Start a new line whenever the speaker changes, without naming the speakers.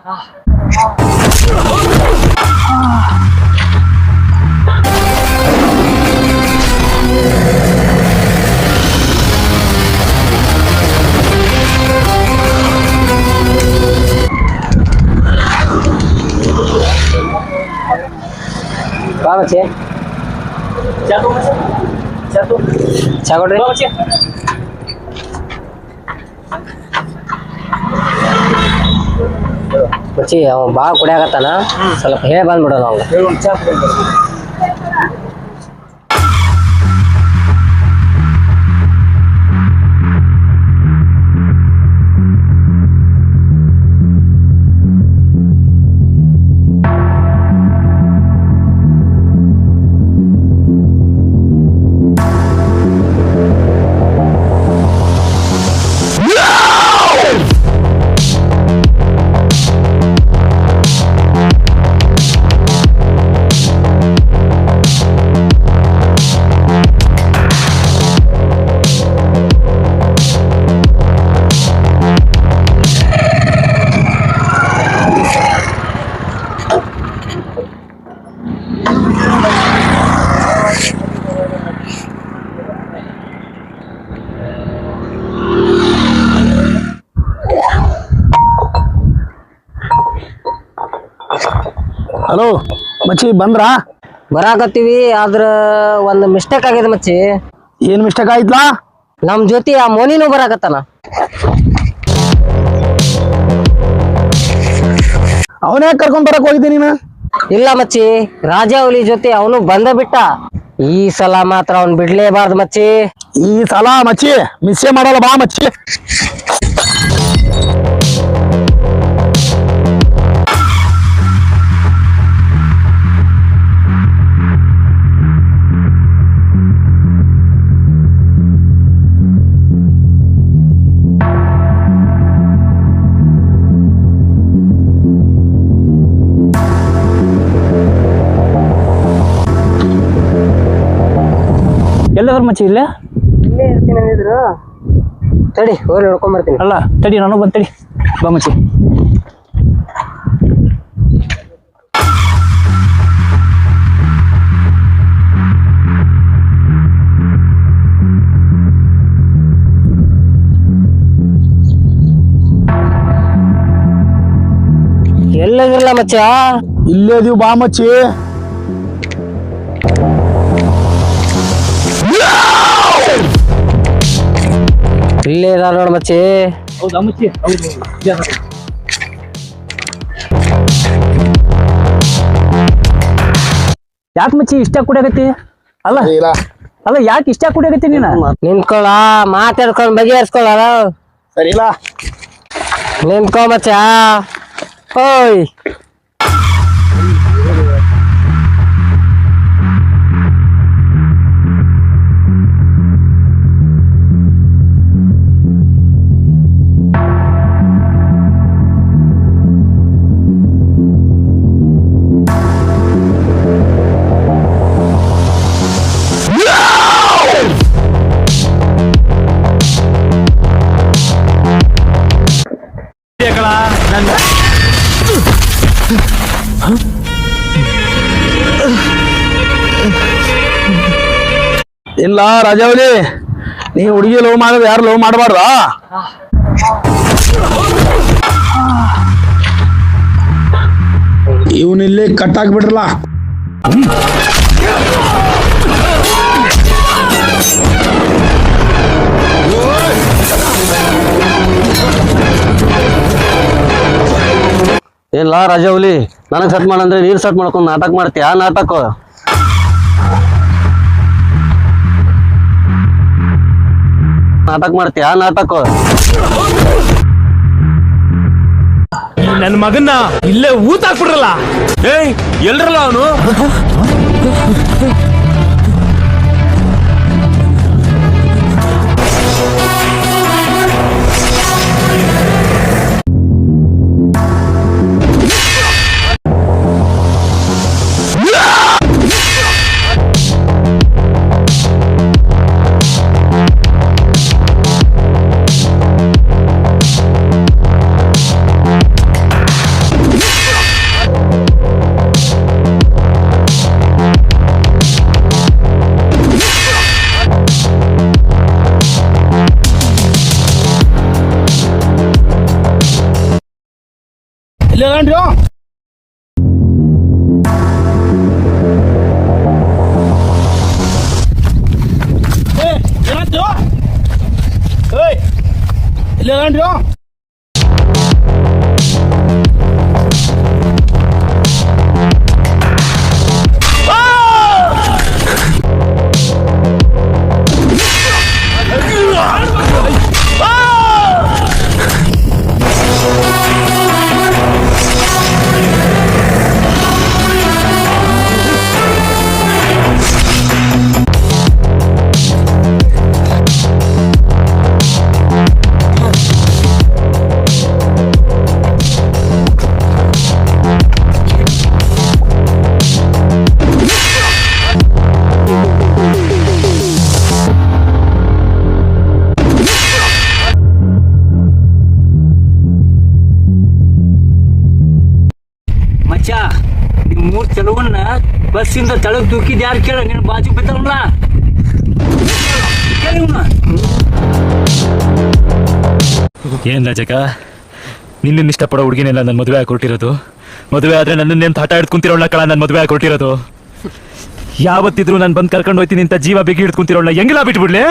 ಬಾ ಮಚ್ಚಿ ಚಾ ಕೊಡ್ರಿ ಮಚ್ಚಿ ಅವ ಭಾಳ ಕುಡಿಯಾಕತ್ತಾನ ಸ್ವಲ್ಪ ಹೇಳಿ ಬಂದ್ಬಿಡೋಣ ಅವ್ನು
ಹಲೋ ಮಚ್ಚಿ ಬಂದ್ರಾ?
ಬರಾಕತ್ತೀವಿ ಆದ್ರ ಒಂದ್ ಮಿಸ್ಟೇಕ್ ಆಗಿದೆ ಮಚ್ಚಿ.
ಏನ್ ಮಿಸ್ಟೇಕ್ ಆಯ್ತಲಾ?
ನಮ್ ಜೊತೆ ಆ ಮೋನಿನೂ ಬರಾಕತ್ತಾನ.
ಅವನೇ ಕರ್ಕೊಂಡ್ ಬರಕ್ ಹೋಗಿದ್ದೀನಿ ನೀನು?
ಇಲ್ಲ ಮಚ್ಚಿ, ರಾಜಾವಲಿ ಜೊತೆ ಅವನು ಬಂದ ಬಿಟ್ಟ. ಈ ಸಲ ಮಾತ್ರ ಅವ್ನ್ ಬಿಡ್ಲೇಬಾರ್ದು ಮಚ್ಚಿ.
ಈ ಸಲ ಮಚ್ಚಿ ಮಿಸ್ಸೇ ಮಾಡಲ್ಲ ಬಾ ಮಚ್ಚಿ. ಎಲ್ಲದ್ರ ಮಚ್ಚಿ ಇಲ್ಲೇ
ಇರ್ತೀನಿ ಅಂದಿದ್ರು. ತಡಿ ಹೋಗಿ ನೋಡ್ಕೊಂಡ್ ಬರ್ತೀನಿ.
ಅಲ್ಲ ತಡಿ ನಾನು ಬಂದ್ ತಡಿ ಬಾ ಮಚ್ಚಿ.
ಎಲ್ಲದಿರಲ್ಲ ಮಚ್ಚ?
ಇಲ್ಲೇ ಇದೀವಿ ಬಾ ಮಚ್ಚಿ.
ಇಲ್ಲೇ ಇದ ನೋಡ್ ಮಚ್ಚಿ.
ಹೌದಾ ಮಚ್ಚಿ? ಯಾಕೆ ಮಚ್ಚಿ ಇಷ್ಟ ಕುಡಿಯಾಕತ್ತಿ? ಅಲ್ಲ ಅಲ್ಲ ಯಾಕೆ ಇಷ್ಟ ಕುಡಿಯಾಕತ್ತಿ ನೀನ?
ನಿಂತ್ಕೊಳ, ಮಾತಾಡ್ಕೊಂಡ್ ಬಗೆಹರಿಸ್ಕೊಳ.
ಸರಿ ಇಲ್ಲ
ನಿಂತ್ಕೊ ಮಚ್ಚ. ಓಯ್
ಇಲ್ಲ ರಾಜಾವಲಿ, ನೀ ಹುಡುಗಿ ಲವ್ ಮಾಡಿದ್ರೆ ಯಾರು ಲವ್ ಮಾಡಬಾರ್ದ? ಇವನಿಲ್ಲಿ ಕಟ್ಟಾಕ್ಬಿಟ್ರಲ್ಲ.
ಇಲ್ಲ ರಾಜಾವಲಿ, ನನಗ್ ಸೆಟ್ ಮಾಡಂದ್ರೆ ನೀನ್ ಸೆಟ್ ಮಾಡ್ಕೊಂಡು ನಾಟಕ ಮಾಡ್ತೀಯ? ನಾಟಕ ಮಾಡ್ತೀಯ? ನಾಟಕ
ನನ್ನ ಮಗನ್ನ ಇಲ್ಲೇ ಊತ ಹಾಕ್ಬಿಡ್ರಲ್ಲ. ಏಯ್ ಎಲ್ರಲ್ಲ ಅವನು? ಮಚ್ಚ ನಿಮ್ ಮೂರ್ ಚಲುವನ್ನ ಬಸ್ಸಿಂದ ತಳಗ್ ದೂಕಿದ್ ಯಾರು ಕೇಳ ನಿನ್ ಬಾಜು ಬಿದ್ದವಲ್ಲ
ಏನ್ ರಾಜಕ ನಿನ್ನ ಇಷ್ಟಪಡೋ ಹುಡುಗಿನೆಲ್ಲ ನನ್ನ ಮದುವೆ ಆಗಿ ಕೊಟ್ಟಿರೋದು. ಮದುವೆ ಆದ್ರೆ ನನ್ನನ್ನೇನು ಹಠ ಹಿಡ್ಕೊಂತಿರೋಳ ಕಳ ನನ್ನ ಮದುವೆ ಆಗಿ ಕೊಟ್ಟಿರೋದು. ಯಾವತ್ತಿದ್ರು ನಾನು ಬಂದು ಕರ್ಕೊಂಡು ಹೋಯ್ತೀನಿ ಅಂತ ಜೀವ ಬೇಗ ಹಿಡ್ಕೊಂತಿರೋಳ ಹೆಂಗಿಲ್ಲ ಬಿಟ್ಬಿಡ್ಲಿ.